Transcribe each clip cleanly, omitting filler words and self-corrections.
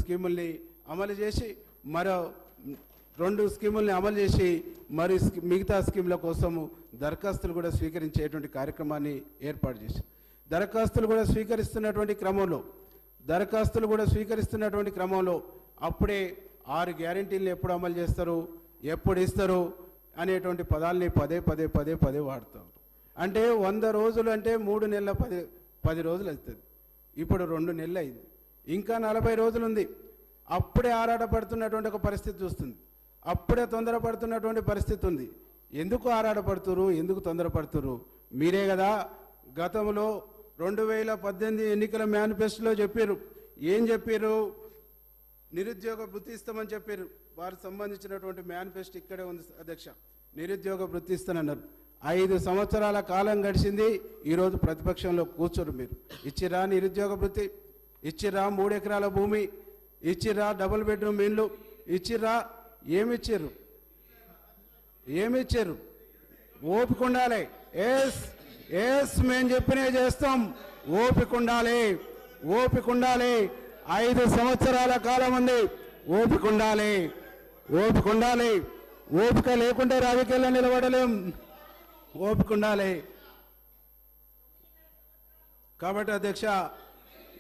స్కీముల్ని అమలు చేసి మరో 2 స్కీముల్ని అమలు చేసి మరి మిగతా స్కీముల కోసము దరఖాస్తులు కూడా స్వీకరించేటువంటి కార్యక్రమాన్ని ఏర్పాటు చేసి దరఖాస్తులు కూడా స్వీకరిస్తున్నటువంటి క్రమంలో అప్పుడే 6 గ్యారెంటీలను ఎప్పుడు అమలు చేస్తారు, ఎప్పుడు ఇస్తారు అనేటువంటి పదాలని పదే వాడతారు. అంటే 100 రోజులు అంటే 3 నెలల 10 రోజులు అవుతుంది. ఇప్పుడు 2 నెలలు అయింది, ఇంకా 40 రోజులు ఉంది. అప్పుడే ఆరాటపడుతున్నటువంటి ఒక పరిస్థితి చూస్తుంది, అప్పుడే తొందరపడుతున్నటువంటి పరిస్థితి ఉంది. ఎందుకు ఆరాటపడుతురు, ఎందుకు తొందరపడుతురు? మీరే కదా గతంలో 2018 ఎన్నికల మేనిఫెస్టోలో చెప్పారు. ఏం చెప్పారు? నిరుద్యోగ వృత్తి ఇస్తామని చెప్పారు. వారికి సంబంధించినటువంటి మేనిఫెస్టో ఇక్కడే ఉంది అధ్యక్ష. నిరుద్యోగ వృత్తి ఇస్తానన్నారు. 5 సంవత్సరాల కాలం గడిచింది. ఈరోజు ప్రతిపక్షంలో కూర్చోరు. మీరు ఇచ్చిరా నిరుద్యోగ వృత్తి? ఇచ్చిరా 3 ఎకరాల భూమి? ఇచ్చిరా డబుల్ బెడ్రూమ్ ఇండ్లు? ఇచ్చిరా? ఏమిచ్చారు? ఓపిక ఉండాలి. మేము చెప్పినే చేస్తాం. ఓపిక ఉండాలి. 5 సంవత్సరాల కాలం ఉంది. ఓపిక ఉండాలి. ఓపిక లేకుంటే రాజకీయాల్లో నిలబడలేం. ఓపిక ఉండాలి. కాబట్టి అధ్యక్ష,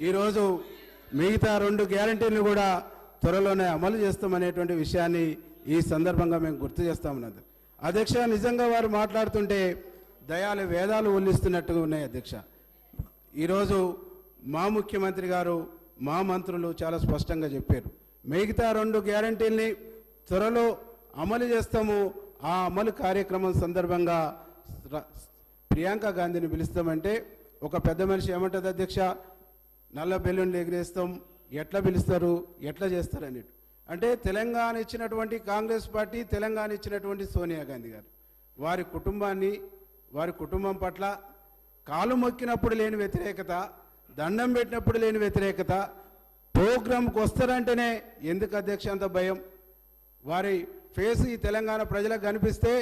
ఈరోజు మిగతా 2 గ్యారెంటీలను కూడా త్వరలోనే అమలు చేస్తామనేటువంటి విషయాన్ని ఈ సందర్భంగా మేము గుర్తు చేస్తామన్నది. అధ్యక్ష, నిజంగా వారు మాట్లాడుతుంటే దయాలు వేదాలు ఉల్లిస్తున్నట్టుగా ఉన్నాయి అధ్యక్ష. ఈరోజు మా ముఖ్యమంత్రి గారు, మా మంత్రులు చాలా స్పష్టంగా చెప్పారు. మిగతా 2 గ్యారెంటీల్ని త్వరలో అమలు చేస్తాము. ఆ అమలు కార్యక్రమం సందర్భంగా ప్రియాంక గాంధీని పిలుస్తామంటే ఒక పెద్ద మనిషి ఏమంటుంది అధ్యక్ష? నల్ల బెలూన్లు ఎగిరేస్తాం, ఎట్లా పిలుస్తారు, ఎట్లా చేస్తారు అన్నట్టు. అంటే తెలంగాణ ఇచ్చినటువంటి కాంగ్రెస్ పార్టీ, తెలంగాణ ఇచ్చినటువంటి సోనియా గాంధీ గారు వారి కుటుంబాన్ని, వారి కుటుంబం పట్ల కాలు మొక్కినప్పుడు లేని వ్యతిరేకత, దండం పెట్టినప్పుడు లేని వ్యతిరేకత, ప్రోగ్రాంకి వస్తారంటేనే ఎందుకు అధ్యక్ష అంత భయం? వారి ఫేస్ ఈ తెలంగాణ ప్రజలకు కనిపిస్తే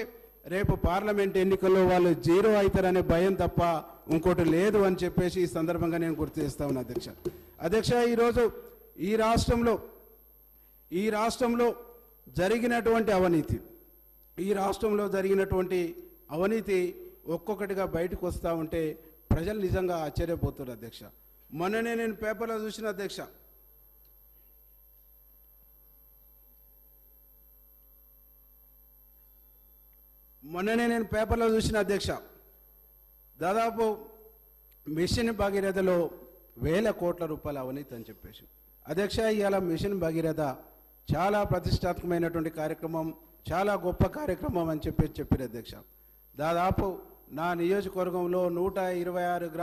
రేపు పార్లమెంట్ ఎన్నికల్లో వాళ్ళు 0 అవుతారనే భయం తప్ప ఇంకోటి లేదు అని చెప్పేసి ఈ సందర్భంగా నేను గుర్తు చేస్తా ఉన్నా అధ్యక్ష. ఈరోజు ఈ రాష్ట్రంలో జరిగినటువంటి అవినీతి ఒక్కొక్కటిగా బయటకు వస్తూ ఉంటే ప్రజలు నిజంగా ఆశ్చర్యపోతారు అధ్యక్ష. మొన్ననే నేను పేపర్లో చూసిన అధ్యక్ష, దాదాపు మిషన్ భగీరథలో 1000 కోట్ల రూపాయల అవినీతి అని చెప్పేసి. అధ్యక్ష, ఇవాళ మిషన్ భగీరథ చాలా ప్రతిష్టాత్మకమైనటువంటి కార్యక్రమం, చాలా గొప్ప కార్యక్రమం అని చెప్పారు అధ్యక్ష. దాదాపు నా నియోజకవర్గంలో 126 గ్రామాలు